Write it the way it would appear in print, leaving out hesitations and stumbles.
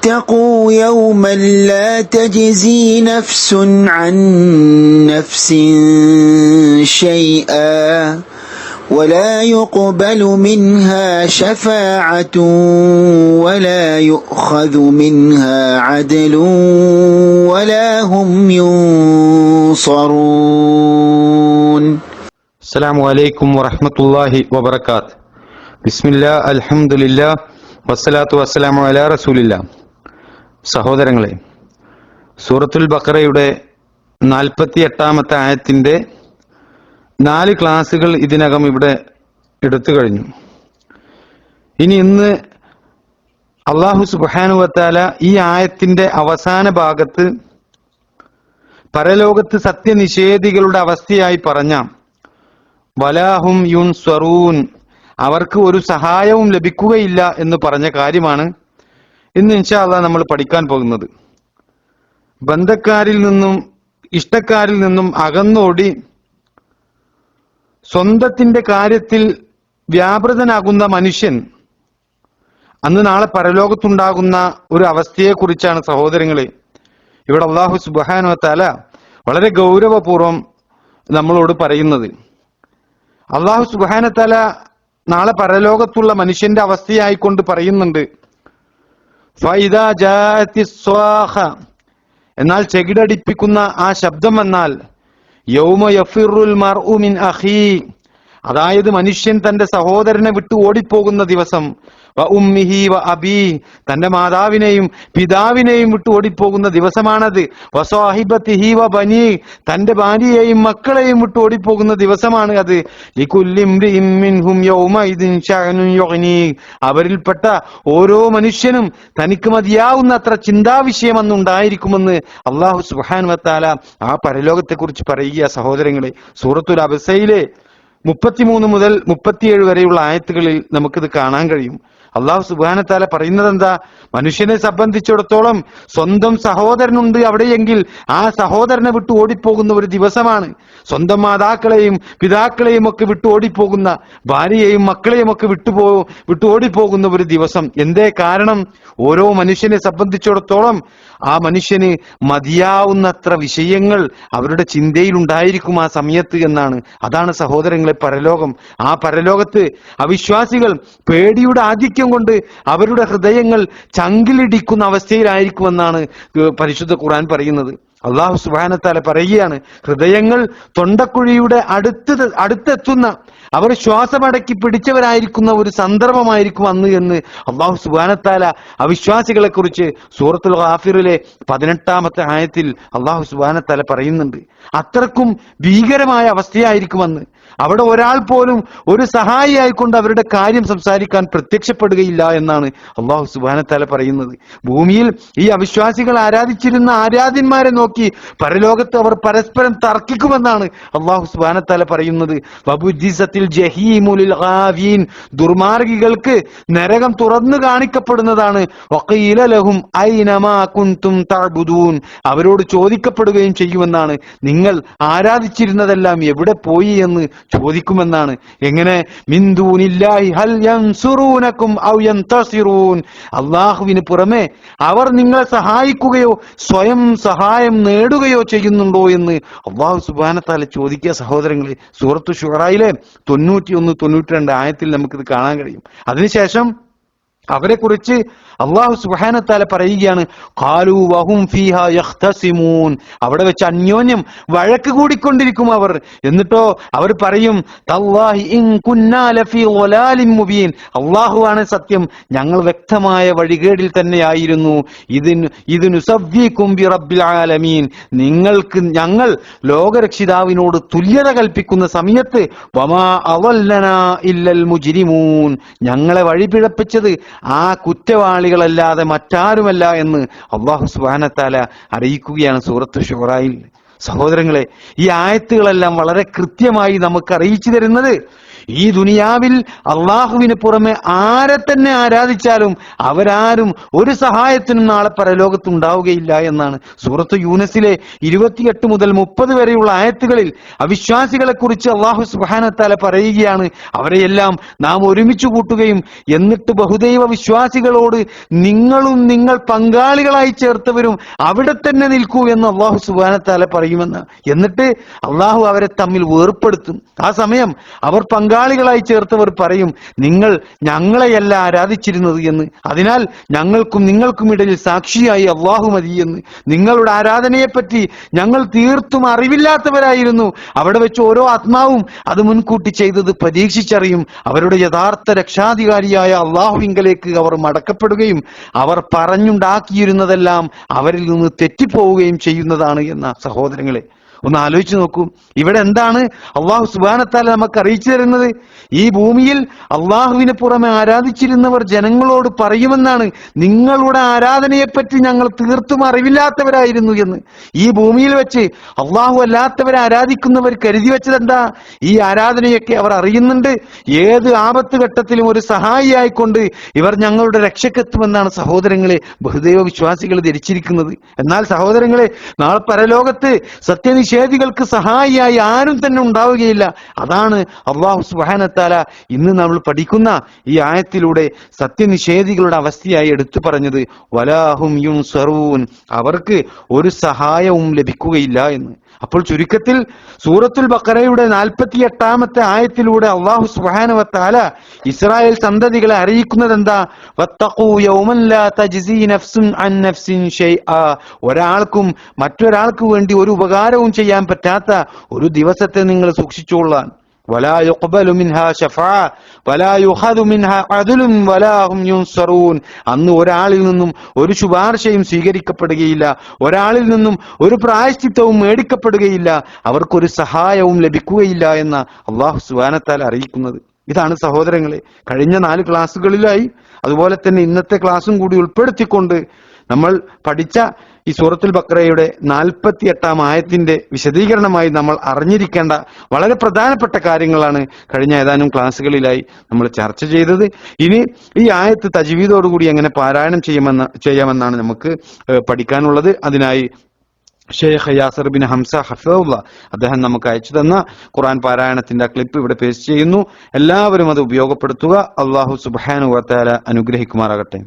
واتقوا يوما لا تجزي نفس عن نفس شيئا ولا يقبل منها شفاعة ولا يؤخذ منها عدل ولا هم ينصرون. السلام عليكم ورحمة الله وبركاته. بسم الله الحمد لله വസ്സലാത്തു വസ്സലാമു അലാ റസൂലില്ലാ. സഹോദരങ്ങളെ, സൂറത്തുൽ ബഖറയുടെ 48-ാമത്തെ ആയത്തിന്റെ 4 ക്ലാസുകൾ ഇതിനകം ഇവിടെ എടുത്തു കഴിഞ്ഞു. ഇന്ന് അല്ലാഹു സുബ്ഹാനഹു വ തആല ഈ ആയത്തിന്റെ അവസാന ഭാഗത്ത് പരലോകത്ത് സത്യനിഷേധികളുടെ അവസ്ഥയായി പറഞ്ഞ വലാഹും യുൻസറൂൻ, അവർക്ക് ഒരു സഹായവും ലഭിക്കുകയില്ല എന്ന് പറഞ്ഞ കാര്യമാണ് ഇന്ന് ഇൻഷാ അല്ലാഹ് നമ്മൾ പഠിക്കാൻ പോകുന്നത്. ബന്ധക്കാരിൽ നിന്നും ഇഷ്ടക്കാരിൽ നിന്നും അകന്നോടി സ്വന്തത്തിന്റെ കാര്യത്തിൽ വ്യാപൃതനാകുന്ന മനുഷ്യൻ അന്ന് നാളെ പരലോകത്തുണ്ടാകുന്ന ഒരു അവസ്ഥയെക്കുറിച്ചാണ് സഹോദരങ്ങളെ ഇവിടെ അല്ലാഹു സുബ്ഹാനഹു വ തആല വളരെ ഗൗരവപൂർവം നമ്മളോട് പറയുന്നത്. അല്ലാഹു സുബ്ഹാനഹു വ തആല നാളെ പരലോകത്തുള്ള മനുഷ്യന്റെ അവസ്ഥയായിക്കൊണ്ട് പറയുന്നുണ്ട്, ഫൈദാ ജാഅത്തിസ് സ്വാഖ, എന്നാൽ ചെകിടടിപ്പിക്കുന്ന ആ ശബ്ദം എന്നാൽ യൗമ യഫിറുൽ മർഉ മിൻ അഖീ, അതായത് മനുഷ്യൻ തന്റെ സഹോദരനെ വിട്ടു ഓടിപ്പോകുന്ന ദിവസം, വ ഉമ്മിഹി വ അബീ, തന്റെ മാതാവിനെയും പിതാവിനെയും വിട്ടു ഓടിപ്പോകുന്ന ദിവസമാണത്, വ സാഹിബത്തിഹി വ ബനീ, തന്റെ ഭാര്യയെയും മക്കളെയും വിട്ടു ഓടിപ്പോകുന്ന ദിവസമാണ് അത്, ലികുല്ലി ഇംറിഇൻ മിൻഹും യൗമഇദിൻ ശഅനുൻ യുഗ്നീ, അവരിൽപ്പെട്ട ഓരോ മനുഷ്യനും തനിക്ക് മതിയാവുന്ന അത്ര ചിന്താവിഷയം അന്നുണ്ടായിരിക്കുമെന്ന് അല്ലാഹു സുബ്ഹാനഹു വ തആല ആ പരലോകത്തെ കുറിച്ച് പറയുക. സഹോദരങ്ങളെ, സൂറത്തുൽ അബ്സയിലെ 33 മുതൽ 37 വരെയുള്ള ആയത്തുകളിൽ നമുക്കിത് കാണാൻ കഴിയും. അല്ലാഹു സുബ്ഹാനഹു വ തആല പറയുന്നത് എന്താ? മനുഷ്യനെ സംബന്ധിച്ചിടത്തോളം സ്വന്തം സഹോദരനുണ്ട് അവിടെയെങ്കിൽ ആ സഹോദരനെ വിട്ടു ഓടിപ്പോകുന്ന ഒരു ദിവസമാണ്. സ്വന്തം മാതാക്കളെയും പിതാക്കളെയും ഒക്കെ വിട്ടു ഓടിപ്പോകുന്ന, ഭാര്യയെയും മക്കളെയും ഒക്കെ വിട്ടു ഓടിപ്പോകുന്ന ഒരു ദിവസം. എന്തേ കാരണം? ഓരോ മനുഷ്യനെ സംബന്ധിച്ചിടത്തോളം ആ മനുഷ്യന് മതിയാവുന്നത്ര വിഷയങ്ങൾ അവരുടെ ചിന്തയിലുണ്ടായിരിക്കും ആ സമയത്ത് എന്നാണ്. അതാണ് സഹോദരങ്ങളെ പരലോകം. ആ പരലോകത്ത് അവിശ്വാസികൾ പേടിയുടെ ആധിക്യം കൊണ്ട് അവരുടെ ഹൃദയങ്ങൾ ചങ്കിലിടിക്കുന്ന അവസ്ഥയിലായിരിക്കുമെന്നാണ് പരിശുദ്ധ ഖുർആൻ പറയുന്നത്. അല്ലാഹു സുബ്ഹാനഹു വ തആല പറയുകയാണ്, ഹൃദയങ്ങൾ തൊണ്ടക്കുഴിയുടെ അടുത്തെത്തുന്ന, അവർ ശ്വാസമടക്കി പിടിച്ചവരായിരിക്കുന്ന ഒരു സന്ദർഭമായിരിക്കും അന്ന് എന്ന് അല്ലാഹു സുബ്ഹാനഹു വ തആല അവിശ്വാസികളെ കുറിച്ച് സൂറത്തുൽ ഗാഫിറിലെ 18-ാമത്തെ ആയത്തിൽ അല്ലാഹു സുബ്ഹാനഹു വ തആല പറയുന്നുണ്ട്. അത്രക്കും ഭീകരമായ അവസ്ഥയായിരിക്കുമെന്ന്. അവിടെ ഒരാൾ പോലും ഒരു സഹായിയായിക്കൊണ്ട് അവരുടെ കാര്യം സംസാരിക്കാൻ പ്രത്യക്ഷപ്പെടുകയില്ല എന്നാണ് അല്ലാഹു സുബ്ഹാനഹു വ തആല പറയുന്നത്. ഭൂമിയിൽ ഈ അവിശ്വാസികൾ ആരാധിച്ചിരുന്ന ആരാധ്യന്മാരെ നോക്കി പരലോകത്ത് അവർ പരസ്പരം തർക്കിക്കുമെന്നാണ് അല്ലാഹു സുബ്ഹാനഹു വ തആല പറയുന്നത്. വബുജിസത്തിൽ ജഹീമു ലിൽ ഗാവീൻ, ദുർമാർഗികൾക്ക് നരകം തുറന്നു കാണിക്കപ്പെടുന്നതാണ്. വഖീല ലഹും ഐനമാ കുൻതും തഅബുദൂൻ, അവരോട് ചോദിക്കപ്പെടുകയും ചെയ്യുമെന്നാണ്, നിങ്ങൾ ആരാധിച്ചിരുന്നതെല്ലാം എവിടെ പോയി എന്ന് ചോദിക്കുമെന്നാണ്. എങ്ങനെ? മിൻ ദൂനില്ലാഹി ഹൽ യൻസുറൂനകും ഔ യന്തസിറൂൻ, അല്ലാഹുവിന് പുറമെ അവർ നിങ്ങളെ സഹായിക്കുകയോ സ്വയം സഹായം നേടുകയോ ചെയ്യുന്നുണ്ടോ എന്ന് അല്ലാഹു സുബ്ഹാനഹു വ തആല ചോദിക്കുക. സഹോദരങ്ങളെ, സൂറത്തു ശുഅറയിലെ 91-92 ആയത്തിൽ നമുക്കിത് കാണാൻ കഴിയും. അതിനുശേഷം അവരെ കുറിച്ച് അല്ലാഹു സുബ്ഹാനഹു വ തആല പറയുകയാണ്, ഖാലൂ വഹും ഫീഹാ യഖ്തസിമൂൻ, അവിടെ വെച്ച് അന്യോന്യം വഴക്ക് കൂടിക്കൊണ്ടിരിക്കും അവർ. എന്നിട്ടോ അവർ പറയും, തല്ലാഹി ഇൻ കുന്നാ ലഫീ ളലാലിൻ മുബീൻ, അല്ലാഹുവാണ് സത്യം, ഞങ്ങൾ വ്യക്തമായ വഴികേടിൽ തന്നെയായിരുന്നു. ഇതിനുസവ്വീകും ബിറബ്ബിൽ ആലമീൻ, ഞങ്ങൾ ലോകരക്ഷിതാവിനോട് തുല്യത കൽപ്പിക്കുന്ന സമയത്ത് വമാ അളല്ലനാ ഇല്ലൽ മുജ്രിമൂൻ, ഞങ്ങളെ വഴിപിഴപ്പിച്ചത് ആ കുറ്റവാളികളല്ലാതെ മറ്റാരുമല്ല എന്ന് അല്ലാഹു സുബ്ഹാനഹു വ തആല അറിയിക്കുകയാണ് സൂറത്തു ശുഅറയിൽ. സഹോദരങ്ങളെ, ഈ ആയത്തുകളെല്ലാം വളരെ കൃത്യമായി നമുക്ക് അറിയിച്ചു തരുന്നത് ഈ ദുനിയാവിൽ അള്ളാഹുവിന് പുറമെ ആരെ തന്നെ ആരാധിച്ചാലും അവരാരും ഒരു സഹായത്തിനും നാളെ പരലോകത്ത് ഉണ്ടാവുകയില്ല എന്നാണ് സൂറത്ത് യൂനസിലെ 28 മുതൽ 30 വരെയുള്ള ആയത്തുകളിൽ അവിശ്വാസികളെ കുറിച്ച് അള്ളാഹു സുബ്ഹാനഹു വ തആല പറയുകയാണ്, അവരെയെല്ലാം നാം ഒരുമിച്ച് കൂട്ടുകയും എന്നിട്ട് ബഹുദൈവ വിശ്വാസികളോട് നിങ്ങളും നിങ്ങൾ പങ്കാളികളായി ചേർത്തവരും അവിടെ തന്നെ നിൽക്കൂ എന്ന് അള്ളാഹു സുബ്ഹാനഹു വ തആല പറയുമെന്ന്. എന്നിട്ട് അള്ളാഹു അവരെ തമ്മിൽ വേർപ്പെടുത്തും. ആ സമയം അവർ പങ്കാളികളായി ചേർത്തവർ പറയും, നിങ്ങൾ ഞങ്ങളെയല്ല ആരാധിച്ചിരുന്നത് എന്ന്, അതിനാൽ ഞങ്ങൾക്കും നിങ്ങൾക്കും ഇടയിൽ സാക്ഷിയായി അള്ളാഹു മതി എന്ന്. നിങ്ങളുടെ ആരാധനയെപ്പറ്റി ഞങ്ങൾ തീർത്തും അറിവില്ലാത്തവരായിരുന്നു. അവിടെ വെച്ച് ഓരോ ആത്മാവും അത് മുൻകൂട്ടി ചെയ്തത് പരീക്ഷിച്ചറിയും. അവരുടെ യഥാർത്ഥ രക്ഷാധികാരിയായ അള്ളാഹുവിങ്കലേക്ക് അവർ മടക്കപ്പെടുകയും അവർ പറഞ്ഞുണ്ടാക്കിയിരുന്നതെല്ലാം അവരിൽ നിന്ന് തെറ്റിപ്പോവുകയും ചെയ്യുന്നതാണ് എന്ന സഹോദരങ്ങളെ ഒന്ന് ആലോചിച്ച് നോക്കൂ. ഇവിടെ എന്താണ് അള്ളാഹു സുബ്ഹാനഹു വ തആല നമുക്ക് അറിയിച്ചു തരുന്നത്? ഈ ഭൂമിയിൽ അള്ളാഹുവിന് പുറമെ ആരാധിച്ചിരുന്നവർ ജനങ്ങളോട് പറയുമെന്നാണ്, നിങ്ങളുടെ ആരാധനയെപ്പറ്റി ഞങ്ങൾ തീർത്തും അറിവില്ലാത്തവരായിരുന്നു എന്ന്. ഈ ഭൂമിയിൽ വെച്ച് അള്ളാഹു അല്ലാത്തവരെ ആരാധിക്കുന്നവർ കരുതി വെച്ചതെന്താ? ഈ ആരാധനയൊക്കെ അവർ അറിയുന്നുണ്ട്, ഏത് ആപത്ത് ഘട്ടത്തിലും ഒരു സഹായിയായിക്കൊണ്ട് ഇവർ ഞങ്ങളുടെ രക്ഷക്കെത്തുമെന്നാണ് സഹോദരങ്ങളെ ബഹുദൈവ വിശ്വാസികൾ ധരിച്ചിരിക്കുന്നത്. എന്നാൽ സഹോദരങ്ങളെ, നാളെ പരലോകത്ത് സത്യനിഷേധികൾക്ക് സഹായിയായി ആരും തന്നെ ഉണ്ടാവുകയില്ല. അതാണ് അല്ലാഹു സുബ്ഹാനഹു വ തആല ഇന്ന് നമ്മൾ പഠിക്കുന്ന ഈ ആയത്തിലൂടെ സത്യനിഷേധികളുടെ അവസ്ഥയായി എടുത്തു പറഞ്ഞത്, വലാഹും യുൻസറൂൻ, അവർക്ക് ഒരു സഹായവും ലഭിക്കുകയില്ല എന്ന്. അപ്പോൾ ചുരുക്കത്തിൽ സൂറത്തുൽ ബഖറയുടെ 48-ാമത്തെ ആയത്തിലൂടെ അല്ലാഹു സുബ്ഹാനഹു വ തആല ഇസ്രായേൽ സന്തതികളെ അറിയിക്കുന്നത് എന്താ? വത്തഖൂ യൗമൻ ലാ തജ്സി നഫ്സുൻ അൻ നഫ്സിൻ ഷൈആ, ഒരാൾക്കും മറ്റൊരാൾക്ക് വേണ്ടി ഒരു ഉപകാരവും ചെയ്യാൻ പറ്റാത്ത ഒരു ദിവസത്തെ നിങ്ങൾ സൂക്ഷിച്ചുകൊള്ളാൻ. വലാ യുഖ്ബലു മിൻഹാ ശഫാഅ വലാ യുഖദു മിൻഹാ അദ്ലുൻ വലാ ഹും യുൻസറൂൻ, അന്ന് ഒരാളിൽ നിന്നും ഒരു ശുപാർശയും സ്വീകരിക്കപ്പെടുകയില്ല, ഒരാളിൽ നിന്നും ഒരു പ്രായശ്ചിത്തവും മേടിക്കപ്പെടുകയില്ല, അവർക്കൊരു സഹായവും ലഭിക്കുകയില്ല എന്ന അല്ലാഹു സുബ്ഹാനഹു വ തആല അറിയിക്കുന്നത്. ഇതാണ് സഹോദരങ്ങളെ കഴിഞ്ഞ 4 ക്ലാസ്സുകളിലായി അതുപോലെ തന്നെ ഇന്നത്തെ ക്ലാസ്സും കൂടി ഉൾപ്പെടുത്തിക്കൊണ്ട് നമ്മൾ പഠിച്ച ഈ സൂറത്തുൽ ബഖറയുടെ 48-ാം ആയത്തിന്റെ വിശദീകരണമായി നമ്മൾ അറിഞ്ഞിരിക്കേണ്ട വളരെ പ്രധാനപ്പെട്ട കാര്യങ്ങളാണ് കഴിഞ്ഞ ഏതാനും ക്ലാസ്സുകളിലായി നമ്മൾ ചർച്ച ചെയ്തത്. ഇനി ഈ ആയത്ത് തജ്വീദോടുകൂടി എങ്ങനെ പാരായണം ചെയ്യാമെന്നാണ് നമുക്ക് പഠിക്കാനുള്ളത്. അതിനായി ഷെയ്ഖ് യാസർ ബിൻ ഹംസ ഹഫിദുല്ലാഹ് അദ്ദേഹം നമുക്ക് അയച്ചു തന്ന ഖുർആൻ പാരായണത്തിന്റെ ക്ലിപ്പ് ഇവിടെ പേസ്റ്റ് ചെയ്യുന്നു. എല്ലാവരും അത് ഉപയോഗപ്പെടുത്തുക. അല്ലാഹു സുബ്ഹാനഹു വ തആല അനുഗ്രഹിക്കുമാറാകട്ടെ.